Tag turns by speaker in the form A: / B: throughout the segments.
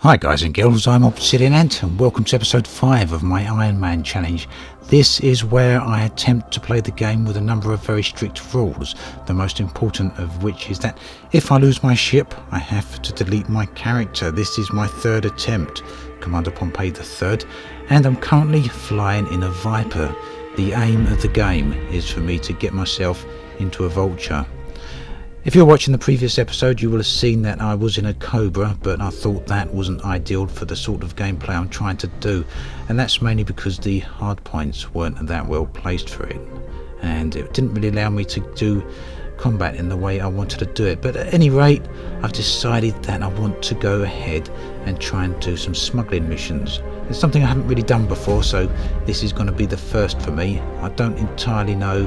A: Hi guys and girls, I'm Obsidian Ant and welcome to episode 5 of my Ironman challenge. This is where I attempt to play the game with a number of very strict rules, the most important of which is that if I lose my ship, I have to delete my character. This is my third attempt, Commander Pompey the Third, and I'm currently flying in a Viper. The aim of the game is for me to get myself into a Vulture. If you're watching the previous episode, you will have seen that I was in a Cobra, but I thought that wasn't ideal for the sort of gameplay I'm trying to do, and that's mainly because the hardpoints weren't that well placed for it, and it didn't really allow me to do combat in the way I wanted to do it. But at any rate, I've decided that I want to go ahead and try and do some smuggling missions. It's something I haven't really done before, so this is going to be the first for me. I don't entirely know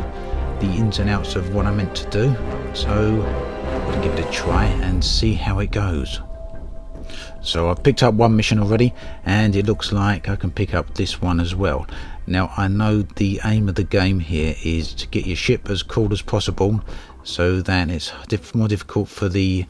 A: the ins and outs of what I meant to do, so I'm going to give it a try and see how it goes. So I've picked up one mission already, and it looks like I can pick up this one as well. Now I know the aim of the game here is to get your ship as cool as possible, so that it's more difficult for the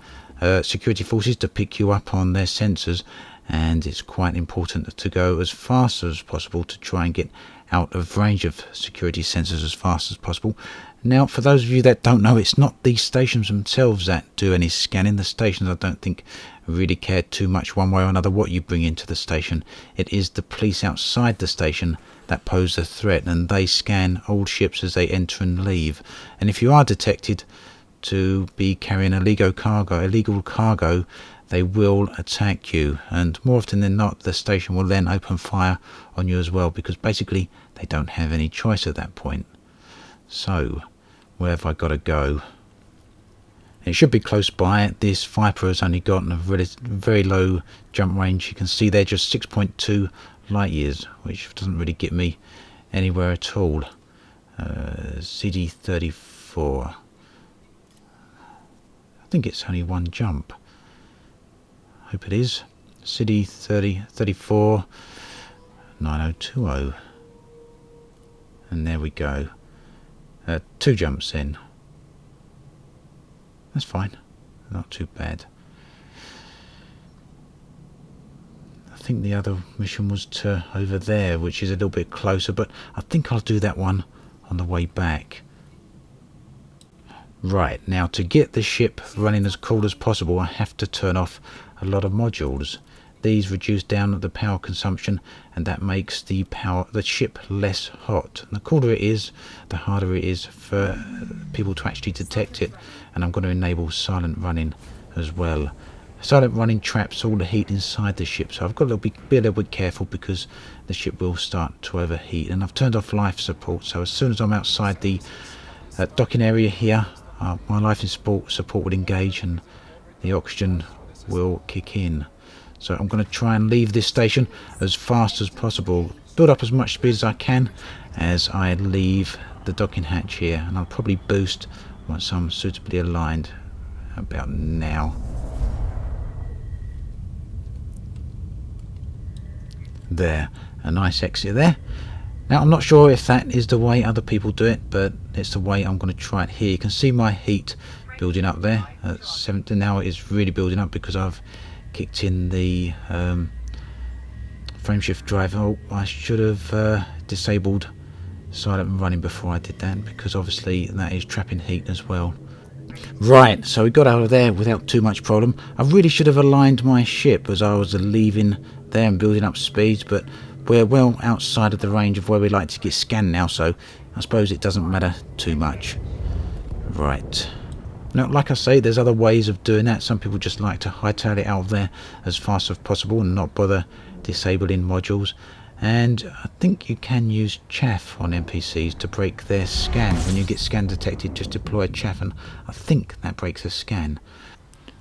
A: security forces to pick you up on their sensors, and it's quite important to go as fast as possible to try and get out of range of security sensors as fast as possible. Now, for those of you that don't know, it's not the stations themselves that do any scanning. The stations, I don't think, really care too much one way or another what you bring into the station. It is the police outside the station that pose a threat, and they scan all ships as they enter and leave. And if you are detected to be carrying illegal cargo, they will attack you, and more often than not the station will then open fire on you as well, because basically they don't have any choice at that point. So where have I got to go? It should be close by. This Viper has only got a very low jump range. You can see they're just 6.2 light years, which doesn't really get me anywhere at all. CD34, I think it's only one jump. Hope it is. City 34 9020, and there we go. 2 jumps in. That's fine, not too bad. I think the other mission was to over there, which is a little bit closer, but I think I'll do that one on the way back. Right, now to get the ship running as cool as possible, I have to turn off a lot of modules. These reduce down the power consumption, and that makes the ship less hot. And the cooler it is, the harder it is for people to actually detect it. And I'm going to enable silent running as well. Silent running traps all the heat inside the ship, so I've got to be a little bit careful because the ship will start to overheat. And I've turned off life support, so as soon as I'm outside the docking area here, my life support will engage and the oxygen will kick in. So I'm going to try and leave this station as fast as possible, build up as much speed as I can as I leave the docking hatch here, and I'll probably boost once I'm suitably aligned about now. There, a nice exit there. Now I'm not sure if that is the way other people do it, but it's the way I'm going to try it here. You can see my heat building up there at 70. Now it is really building up because I've kicked in the frame shift drive. Oh, I should have disabled silent running before I did that, because obviously that is trapping heat as well. Right, so we got out of there without too much problem. I really should have aligned my ship as I was leaving there and building up speeds, but we're well outside of the range of where we like to get scanned now, so I suppose it doesn't matter too much. Right. Now, like I say, there's other ways of doing that. Some people just like to hightail it out of there as fast as possible and not bother disabling modules. And I think you can use chaff on NPCs to break their scan. When you get scan detected, just deploy chaff, and I think that breaks a scan.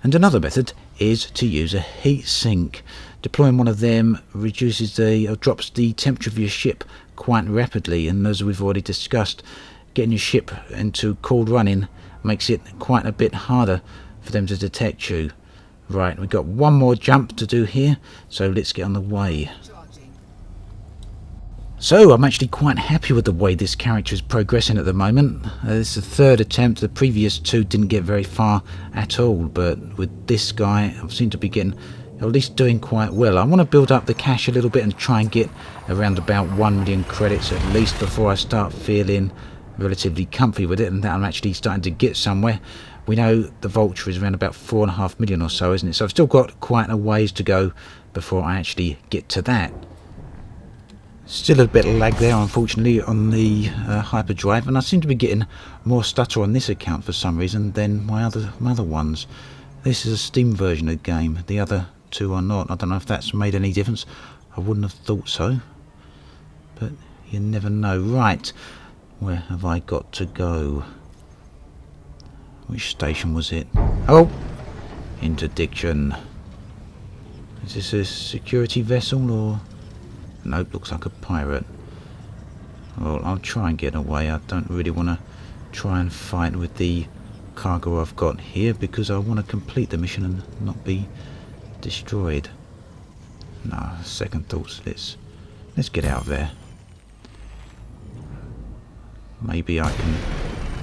A: And another method is to use a heat sink. Deploying one of them drops the temperature of your ship quite rapidly, and as we've already discussed, getting your ship into cold running makes it quite a bit harder for them to detect you. Right, we've got one more jump to do here, so let's get on the way. So I'm actually quite happy with the way this character is progressing at the moment. This is the third attempt. The previous two didn't get very far at all, but with this guy I seem to be getting at least doing quite well. I want to build up the cash a little bit and try and get around about 1 million credits at least before I start feeling relatively comfy with it, and that I'm actually starting to get somewhere. We know the Vulture is around about 4.5 million or so, isn't it? So I've still got quite a ways to go before I actually get to that. Still a bit of lag there, unfortunately, on the hyperdrive, and I seem to be getting more stutter on this account for some reason than my other ones. This is a Steam version of the game, the other two are not. I don't know if that's made any difference. I wouldn't have thought so, but you never know. Right, where have I got to go? Which station was it? Oh, interdiction. Is this a security vessel or? Nope, looks like a pirate. Well, I'll try and get away. I don't really want to try and fight with the cargo I've got here because I want to complete the mission and not be destroyed. No, second thoughts. Let's get out of there. Maybe I can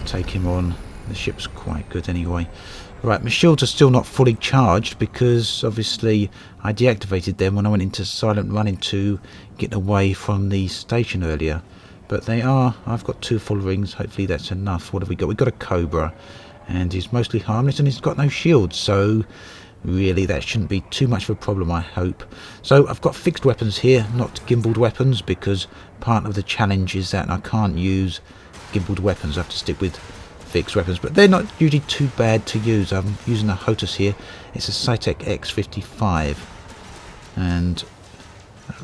A: take him on. The ship's quite good anyway. Right, my shields are still not fully charged because obviously I deactivated them when I went into silent running to get away from the station earlier. But they are. I've got 2 full rings. Hopefully that's enough. What have we got? We've got a Cobra, and he's mostly harmless and he's got no shields. So really that shouldn't be too much of a problem, I hope. So I've got fixed weapons here, not gimbaled weapons, because part of the challenge is that I can't use gimbaled weapons. I have to stick with fixed weapons, but they're not usually too bad to use. I'm using a HOTAS here. It's a Cytec X55, and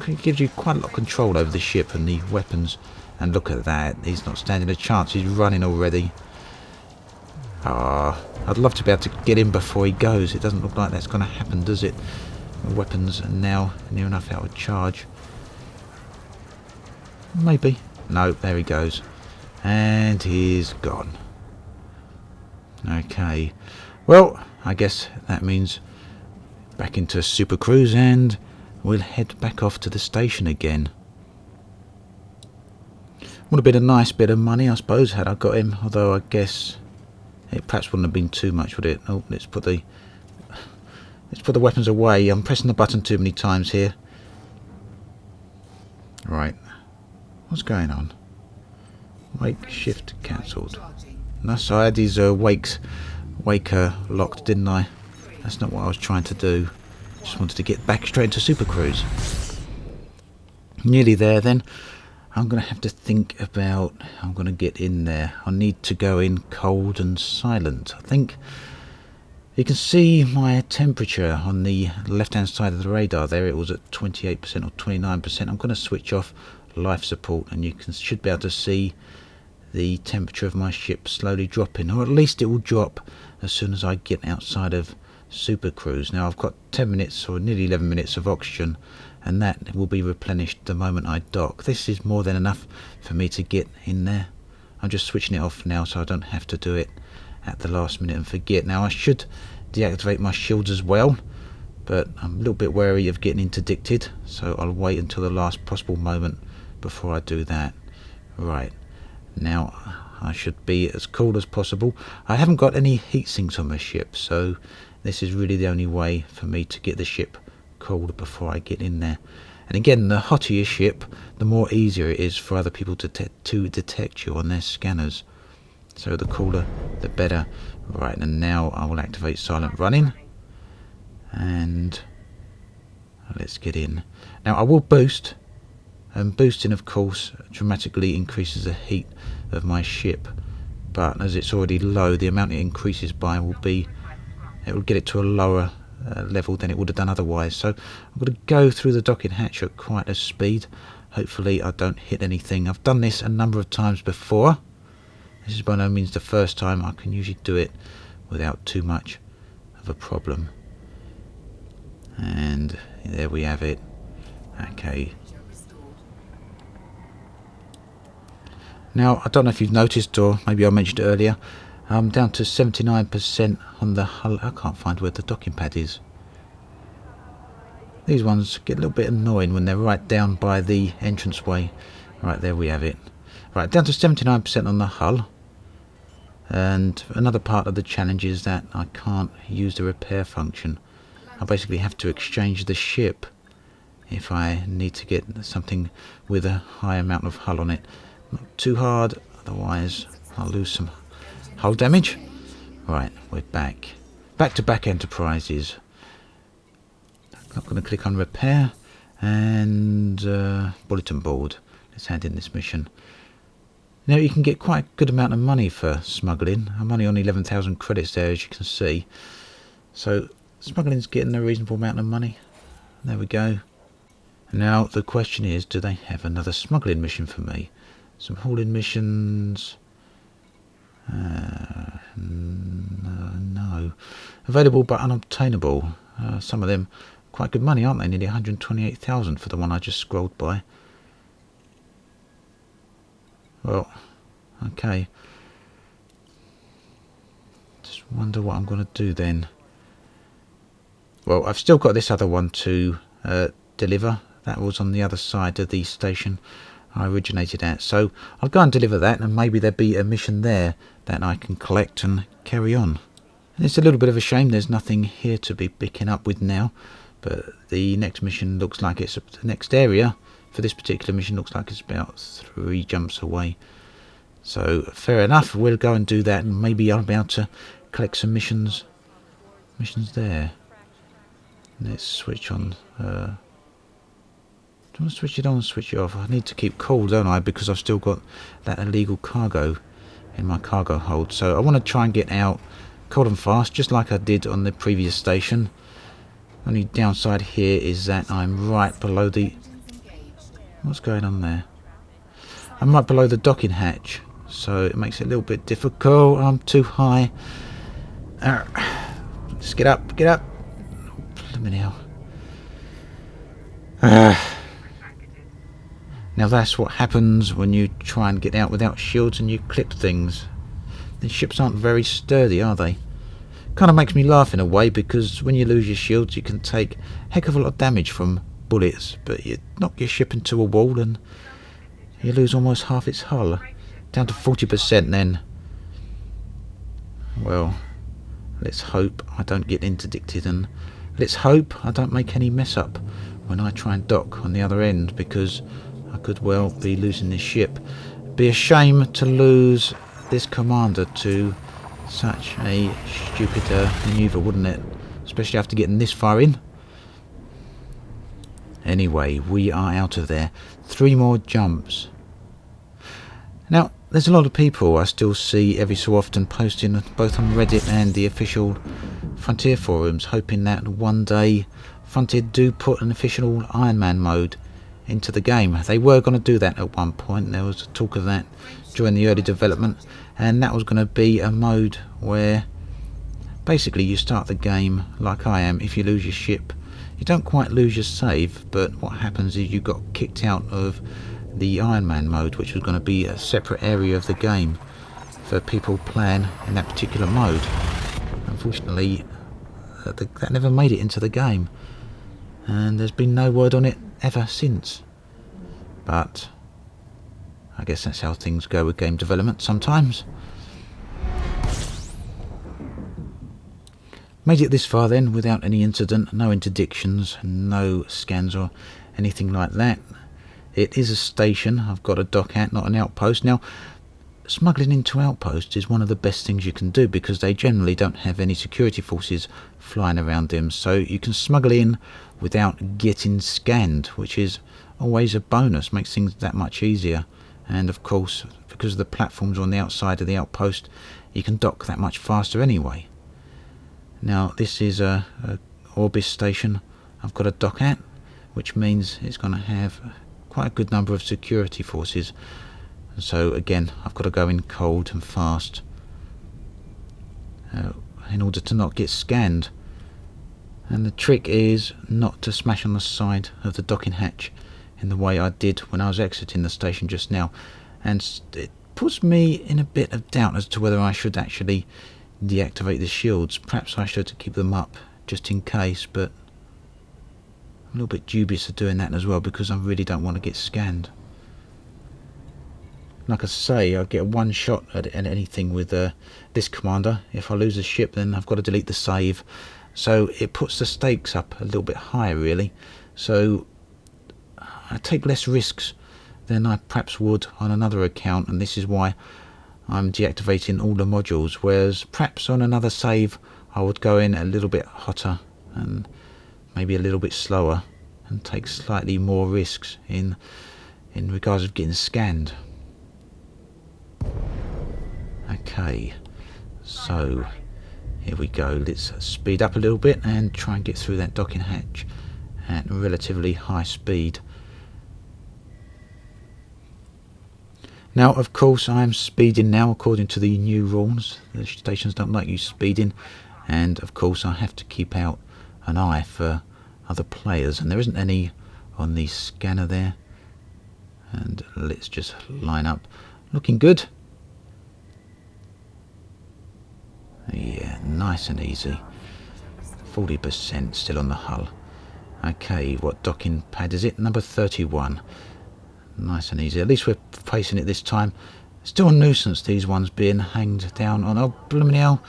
A: it gives you quite a lot of control over the ship and the weapons. And look at that, he's not standing a chance. He's running already. Ah, I'd love to be able to get in before he goes. It doesn't look like that's going to happen, does it? The weapons are now near enough out of charge. Maybe. No, there he goes. And he's gone. Okay, well, I guess that means back into Super Cruise, and we'll head back off to the station again. Would have been a nice bit of money, I suppose, had I got him, although I guess it perhaps wouldn't have been too much, would it? Oh, let's put the weapons away. I'm pressing the button too many times here. Right, what's going on? Wake shift cancelled. No, so I had these waker locked, didn't I? That's not what I was trying to do. Just wanted to get back straight into Super Cruise. Nearly there then. I'm going to have to think about how I'm going to get in there. I need to go in cold and silent. I think you can see my temperature on the left hand side of the radar there. It was at 28% or 29%. I'm going to switch off life support, and you should be able to see the temperature of my ship slowly dropping, or at least it will drop as soon as I get outside of Super Cruise. Now I've got 10 minutes or nearly 11 minutes of oxygen, and that will be replenished the moment I dock. This is more than enough for me to get in there. I'm just switching it off now so I don't have to do it at the last minute and forget. Now I should deactivate my shields as well, but I'm a little bit wary of getting interdicted, so I'll wait until the last possible moment before I do that. Right. Now I should be as cool as possible. I haven't got any heat sinks on my ship, so this is really the only way for me to get the ship cold before I get in there. And again, the hotter your ship, the more easier it is for other people to detect you on their scanners. So the cooler, the better. Right, and now I will activate silent running. And let's get in. Now I will boost. And boosting, of course, dramatically increases the heat of my ship, but as it's already low, the amount it increases by will get it to a lower level than it would have done otherwise. So I'm going to go through the docking hatch at quite a speed. Hopefully I don't hit anything. I've done this a number of times before. This is by no means the first time. I can usually do it without too much of a problem. And there we have it. Okay. Now, I don't know if you've noticed, or maybe I mentioned it earlier, I'm down to 79% on the hull. I can't find where the docking pad is. These ones get a little bit annoying when they're right down by the entranceway. Right, there we have it. Right, down to 79% on the hull. And another part of the challenge is that I can't use the repair function. I basically have to exchange the ship if I need to get something with a high amount of hull on it. Not too hard, otherwise I'll lose some hull damage. Right, we're back. Back to Back Enterprises. I'm not going to click on repair. And bulletin board. Let's hand in this mission. Now you can get quite a good amount of money for smuggling. I'm only on 11,000 credits there, as you can see. So smuggling's getting a reasonable amount of money. There we go. Now the question is, do they have another smuggling mission for me? Some hauling missions. No. Available but unobtainable. Some of them quite good money, aren't they? Nearly 128,000 for the one I just scrolled by. Well, okay. Just wonder what I'm going to do then. Well, I've still got this other one to deliver. That was on the other side of the station I originated at. So I'll go and deliver that, and maybe there'll be a mission there that I can collect and carry on. And it's a little bit of a shame there's nothing here to be picking up with now. But the next mission looks like it's the next area for this particular mission looks like it's about 3 jumps away. So fair enough, we'll go and do that, and maybe I'll be able to collect some missions there. Let's switch on. Do I want to switch it on and switch it off? I need to keep cool, don't I? Because I've still got that illegal cargo in my cargo hold. So I want to try and get out cold and fast, just like I did on the previous station. Only downside here is that I'm right below the... What's going on there? I'm right below the docking hatch, so it makes it a little bit difficult. I'm too high. Just get up, get up. Blimey hell. Now that's what happens when you try and get out without shields and you clip things. These ships aren't very sturdy, are they? Kind of makes me laugh in a way, because when you lose your shields you can take a heck of a lot of damage from bullets, but you knock your ship into a wall and you lose almost half its hull, down to 40% then. Well, let's hope I don't get interdicted, and let's hope I don't make any mess up when I try and dock on the other end, because I could well be losing this ship. It'd be a shame to lose this commander to such a stupid manoeuvre, wouldn't it? Especially after getting this far in. Anyway, we are out of there. 3 more jumps. Now, there's a lot of people I still see every so often posting both on Reddit and the official Frontier forums, hoping that one day Frontier do put an official Ironman mode into the game. They were going to do that at one point. There was talk of that during the early development, and that was going to be a mode where basically you start the game like I am. If you lose your ship, you don't quite lose your save, but what happens is you got kicked out of the Ironman mode, which was going to be a separate area of the game for people playing in that particular mode. Unfortunately, that never made it into the game, and there's been no word on it ever since. But I guess that's how things go with game development sometimes. Made it this far then without any incident, no interdictions, no scans or anything like that. It is a station I've got a dock at, not an outpost. Now, smuggling into outposts is one of the best things you can do, because they generally don't have any security forces flying around them, so you can smuggle in without getting scanned, which is always a bonus, makes things that much easier. And of course, because of the platforms on the outside of the outpost, you can dock that much faster anyway. Now this is a Orbis station I've got a dock at, which means it's going to have quite a good number of security forces. And so again, I've got to go in cold and fast in order to not get scanned. And the trick is not to smash on the side of the docking hatch in the way I did when I was exiting the station just now. And it puts me in a bit of doubt as to whether I should actually deactivate the shields. Perhaps I should keep them up just in case, but I'm a little bit dubious of doing that as well, because I really don't want to get scanned. Like I say, I get one shot at anything with this commander. If I lose a ship, then I've got to delete the save, so it puts the stakes up a little bit higher really. So I take less risks than I perhaps would on another account, and this is why I'm deactivating all the modules, whereas perhaps on another save I would go in a little bit hotter and maybe a little bit slower and take slightly more risks in regards of getting scanned. Okay, so here we go. Let's speed up a little bit and try and get through that docking hatch at relatively high speed. Now, of course, I'm speeding now according to the new rules. The stations don't like you speeding, and of course I have to keep out an eye for other players, and there isn't any on the scanner there. And let's just line up, looking good. Yeah, nice and easy. 40% still on the hull. Okay, what docking pad is it? Number 31. Nice and easy. At least we're facing it this time. Still a nuisance, these ones being hanged down on. Oh, blooming hell.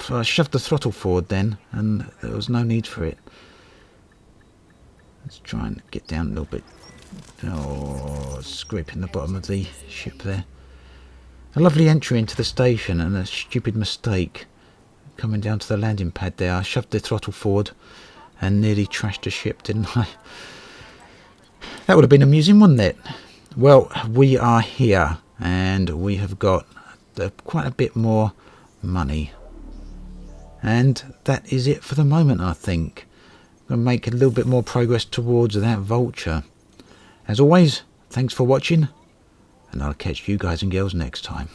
A: So I shoved the throttle forward then, and there was no need for it. Let's try and get down a little bit. Oh, scraping the bottom of the ship there. A lovely entry into the station and a stupid mistake coming down to the landing pad there. I shoved the throttle forward and nearly trashed the ship, didn't I? That would have been amusing, wouldn't it? Well, we are here and we have got quite a bit more money. And that is it for the moment, I think. I'm going to make a little bit more progress towards that Vulture. As always, thanks for watching, and I'll catch you guys and girls next time.